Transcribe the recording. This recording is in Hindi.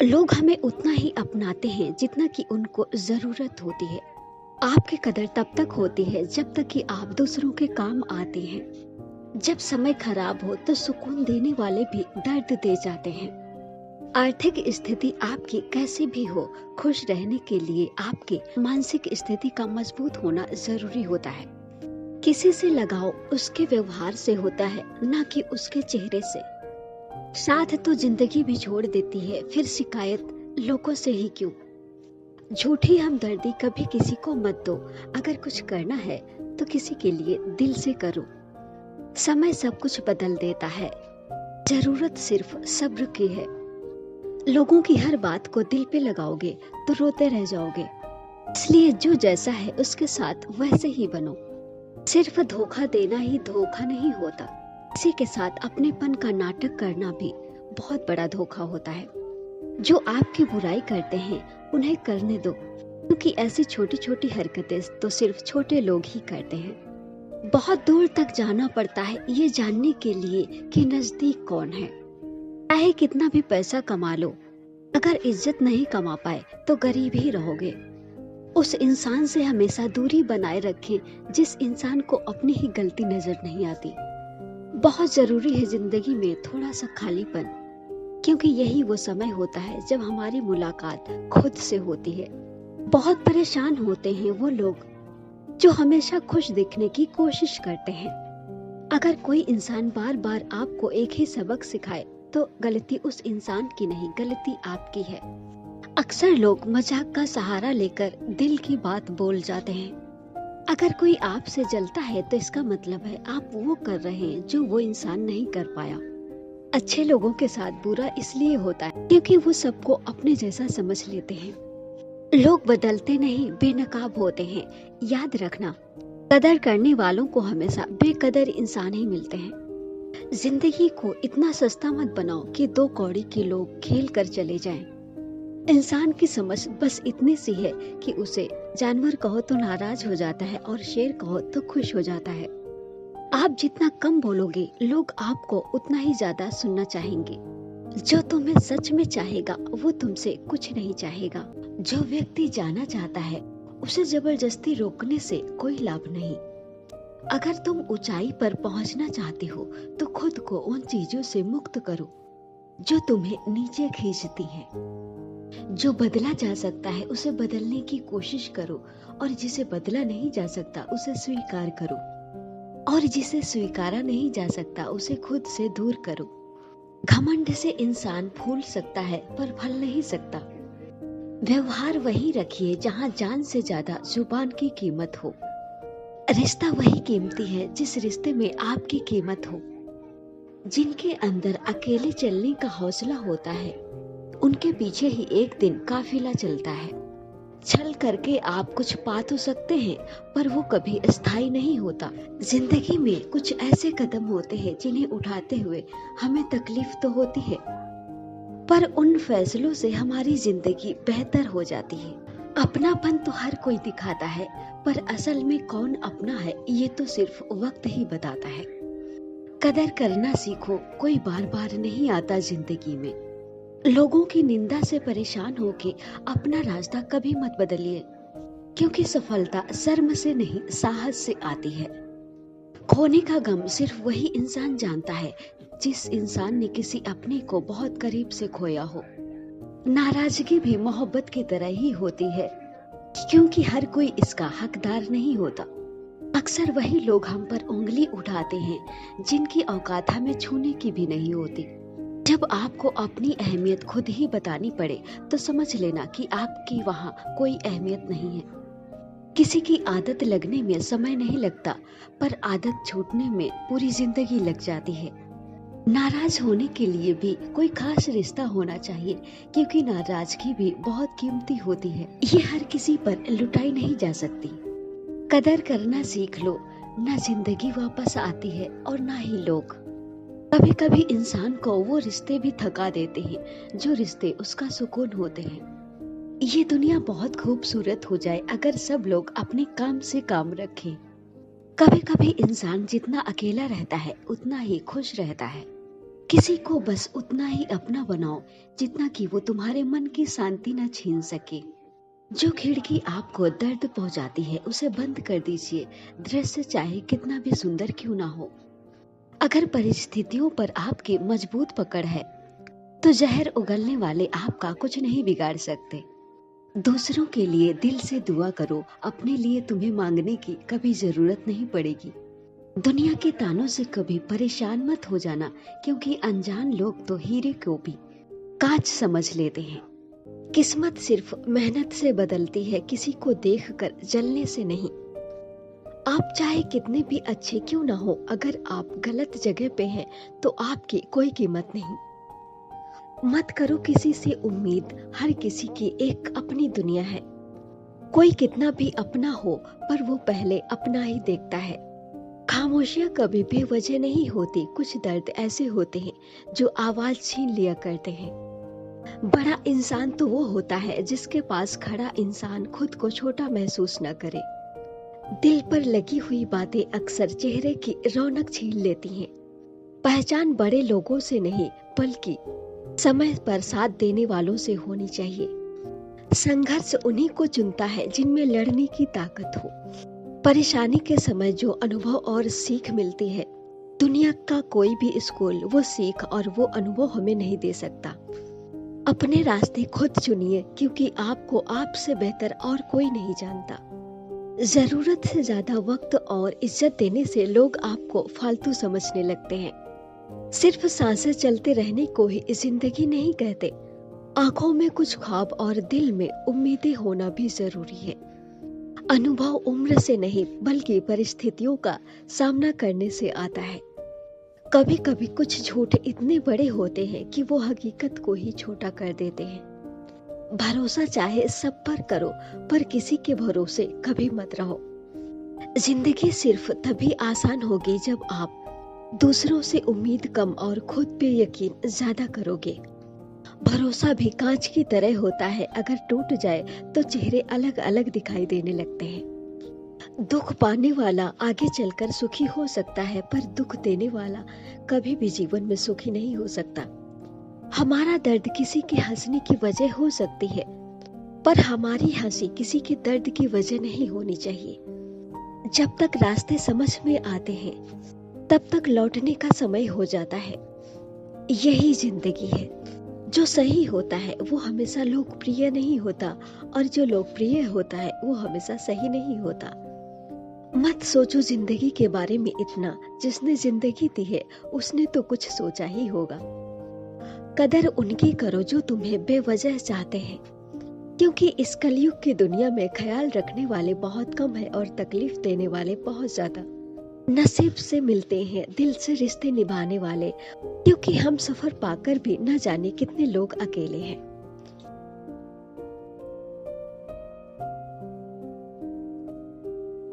लोग हमें उतना ही अपनाते हैं जितना कि उनको जरूरत होती है। आपकी कदर तब तक होती है जब तक कि आप दूसरों के काम आते हैं। जब समय खराब हो तो सुकून देने वाले भी दर्द दे जाते हैं। आर्थिक स्थिति आपकी कैसी भी हो, खुश रहने के लिए आपकी मानसिक स्थिति का मजबूत होना जरूरी होता है। किसी से लगाव उसके व्यवहार से होता है, ना कि उसके चेहरे से। साथ तो जिंदगी भी छोड़ देती है, फिर शिकायत लोगों से ही क्यों। झूठी हमदर्दी कभी किसी को मत दो। अगर कुछ करना है तो किसी के लिए दिल से करो। समय सब कुछ बदल देता है, जरूरत सिर्फ सब्र की है। लोगों की हर बात को दिल पे लगाओगे तो रोते रह जाओगे। इसलिए जो जैसा है उसके साथ वैसे ही बनो। सिर्फ धोखा देना ही धोखा नहीं होता, किसी के साथ अपनेपन का नाटक करना भी बहुत बड़ा धोखा होता है। जो आपकी बुराई करते हैं उन्हें करने दो, क्योंकि ऐसी छोटी छोटी हरकतें तो सिर्फ छोटे लोग ही करते हैं। बहुत दूर तक जाना पड़ता है ये जानने के लिए कि नजदीक कौन है। चाहे कितना भी पैसा कमा लो, अगर इज्जत नहीं कमा पाए तो गरीब ही रहोगे। उस इंसान से हमेशा दूरी बनाए रखें जिस इंसान को अपनी ही गलती नजर नहीं आती। बहुत जरूरी है जिंदगी में थोड़ा सा खालीपन, क्योंकि यही वो समय होता है जब हमारी मुलाकात खुद से होती है। बहुत परेशान होते हैं वो लोग जो हमेशा खुश दिखने की कोशिश करते हैं। अगर कोई इंसान बार बार आपको एक ही सबक सिखाए तो गलती उस इंसान की नहीं, गलती आपकी है। अक्सर लोग मजाक का सहारा लेकर दिल की बात बोल जाते हैं। अगर कोई आपसे जलता है तो इसका मतलब है आप वो कर रहे हैं जो वो इंसान नहीं कर पाया। अच्छे लोगों के साथ बुरा इसलिए होता है क्योंकि वो सबको अपने जैसा समझ लेते हैं। लोग बदलते नहीं, बेनकाब होते हैं। याद रखना, कदर करने वालों को हमेशा बेकदर इंसान ही मिलते हैं। जिंदगी को इतना सस्ता मत बनाओ कि दो कौड़ी के लोग खेल कर चले जाएं। इंसान की समझ बस इतनी सी है कि उसे जानवर कहो तो नाराज हो जाता है और शेर कहो तो खुश हो जाता है। आप जितना कम बोलोगे लोग आपको उतना ही ज्यादा सुनना चाहेंगे। जो तुम्हें सच में चाहेगा वो तुमसे कुछ नहीं चाहेगा। जो व्यक्ति जाना चाहता है उसे जबरदस्ती रोकने से कोई लाभ नहीं। अगर तुम ऊंचाई पर पहुंचना चाहते हो तो खुद को उन चीजों से मुक्त करो जो तुम्हें नीचे खींचती हैं। जो बदला जा सकता है उसे बदलने की कोशिश करो, और जिसे बदला नहीं जा सकता उसे स्वीकार करो, और जिसे स्वीकारा नहीं जा सकता उसे खुद से दूर करो। घमंड से इंसान फूल सकता है पर फल नहीं सकता। व्यवहार वही रखिए जहाँ जान से ज्यादा जुबान की कीमत हो। रिश्ता वही कीमती है जिस रिश्ते में आपकी कीमत हो। जिनके अंदर अकेले चलने का हौसला होता है उनके पीछे ही एक दिन काफिला चलता है। छल करके आप कुछ पा तो सकते हैं पर वो कभी स्थायी नहीं होता। जिंदगी में कुछ ऐसे कदम होते हैं जिन्हें उठाते हुए हमें तकलीफ तो होती है, पर उन फैसलों से हमारी जिंदगी बेहतर हो जाती है। अपनापन तो हर कोई दिखाता है, पर असल में कौन अपना है ये तो सिर्फ वक्त ही बताता है। कदर करना सीखो, कोई बार बार नहीं आता जिंदगी में। लोगों की निंदा से परेशान होके अपना रास्ता कभी मत बदलिए, क्योंकि सफलता शर्म से नहीं साहस से आती है। खोने का गम सिर्फ वही इंसान जानता है जिस इंसान ने किसी अपने को बहुत करीब से खोया हो। नाराजगी भी मोहब्बत की तरह ही होती है, क्योंकि हर कोई इसका हकदार नहीं होता। अक्सर वही लोग हम पर उंगली उठाते हैं जिनकी औकात हमें छूने की भी नहीं होती। जब आपको अपनी अहमियत खुद ही बतानी पड़े तो समझ लेना कि आपकी वहाँ कोई अहमियत नहीं है। किसी की आदत लगने में समय नहीं लगता, पर आदत छूटने में पूरी जिंदगी लग जाती है। नाराज होने के लिए भी कोई खास रिश्ता होना चाहिए, क्योंकि नाराजगी भी बहुत कीमती होती है। ये हर किसी पर लुटाई नहीं जा सकती। कदर करना सीख लो, ना जिंदगी वापस आती है और ना ही लोग। कभी कभी इंसान को वो रिश्ते भी थका देते हैं जो रिश्ते उसका सुकून होते हैं। ये दुनिया बहुत खूबसूरत हो जाए अगर सब लोग अपने काम से काम रखें। कभी कभी इंसान जितना अकेला रहता है उतना ही खुश रहता है। किसी को बस उतना ही अपना बनाओ जितना कि वो तुम्हारे मन की शांति न छीन सके। जो खिड़की आपको दर्द पहुंचाती है उसे बंद कर दीजिए, दृश्य चाहे कितना भी सुंदर क्यों ना हो। अगर परिस्थितियों पर आपकी मजबूत पकड़ है तो जहर उगलने वाले आपका कुछ नहीं बिगाड़ सकते। दूसरों के लिए दिल से दुआ करो, अपने लिए तुम्हें मांगने की कभी जरूरत नहीं पड़ेगी। दुनिया के तानों से कभी परेशान मत हो जाना, क्योंकि अनजान लोग तो हीरे को भी कांच समझ लेते हैं। किस्मत सिर्फ मेहनत से बदलती है, किसी को देखकर जलने से नहीं। आप चाहे कितने भी अच्छे क्यों ना हो, अगर आप गलत जगह पे हैं तो आपकी कोई कीमत नहीं। मत करो किसी से उम्मीद, हर किसी की एक अपनी दुनिया है। कोई कितना भी अपना हो पर वो पहले अपना ही देखता है। खामोशियां कभी बेवजह नहीं होती, कुछ दर्द ऐसे होते हैं जो आवाज छीन लिया करते हैं। बड़ा इंसान तो वो होता है जिसके पास खड़ा इंसान खुद को छोटा महसूस न करे। दिल पर लगी हुई बातें अक्सर चेहरे की रौनक छीन लेती हैं। पहचान बड़े लोगों से नहीं बल्कि समय पर साथ देने वालों से होनी चाहिए। संघर्ष उन्हीं को चुनता है जिनमें लड़ने की ताकत हो। परेशानी के समय जो अनुभव और सीख मिलती है, दुनिया का कोई भी स्कूल वो सीख और वो अनुभव हमें नहीं दे सकता। अपने रास्ते खुद चुनिए, क्योंकि आपको आपसे बेहतर और कोई नहीं जानता। जरूरत से ज्यादा वक्त और इज्जत देने से लोग आपको फालतू समझने लगते हैं। सिर्फ सांसें चलते रहने को ही जिंदगी नहीं कहते। आंखों में कुछ ख्वाब और दिल में उम्मीदें होना भी जरूरी है। अनुभव उम्र से नहीं बल्कि परिस्थितियों का सामना करने से आता है। कभी कभी कुछ झूठ इतने बड़े होते हैं कि वो हकीकत को ही छोटा कर देते हैं। भरोसा चाहे सब पर करो, पर किसी के भरोसे कभी मत रहो। जिंदगी सिर्फ तभी आसान होगी जब आप दूसरों से उम्मीद कम और खुद पे यकीन ज्यादा करोगे। भरोसा भी कांच की तरह होता है, अगर टूट जाए तो चेहरे अलग अलग दिखाई देने लगते हैं। दुख पाने वाला आगे चलकर सुखी हो सकता है, पर दुख देने वाला कभी भी जीवन में सुखी नहीं हो सकता। हमारा दर्द किसी के हंसने की वजह हो सकती है, पर हमारी हंसी किसी के दर्द की वजह नहीं होनी चाहिए। जब तक रास्ते समझ में आते हैं तब तक लौटने का समय हो जाता है। यही जिंदगी है। जो सही होता है वो हमेशा लोकप्रिय नहीं होता, और जो लोकप्रिय होता है वो हमेशा सही नहीं होता। मत सोचो जिंदगी के बारे में इतना, जिसने जिंदगी दी है उसने तो कुछ सोचा ही होगा। कदर उनकी करो जो तुम्हें बेवजह चाहते हैं, क्योंकि इस कलयुग की दुनिया में ख्याल रखने वाले बहुत कम है और तकलीफ देने वाले बहुत ज्यादा। नसीब से मिलते हैं दिल से रिश्ते निभाने वाले, क्योंकि हम सफर पाकर भी न जाने कितने लोग अकेले हैं।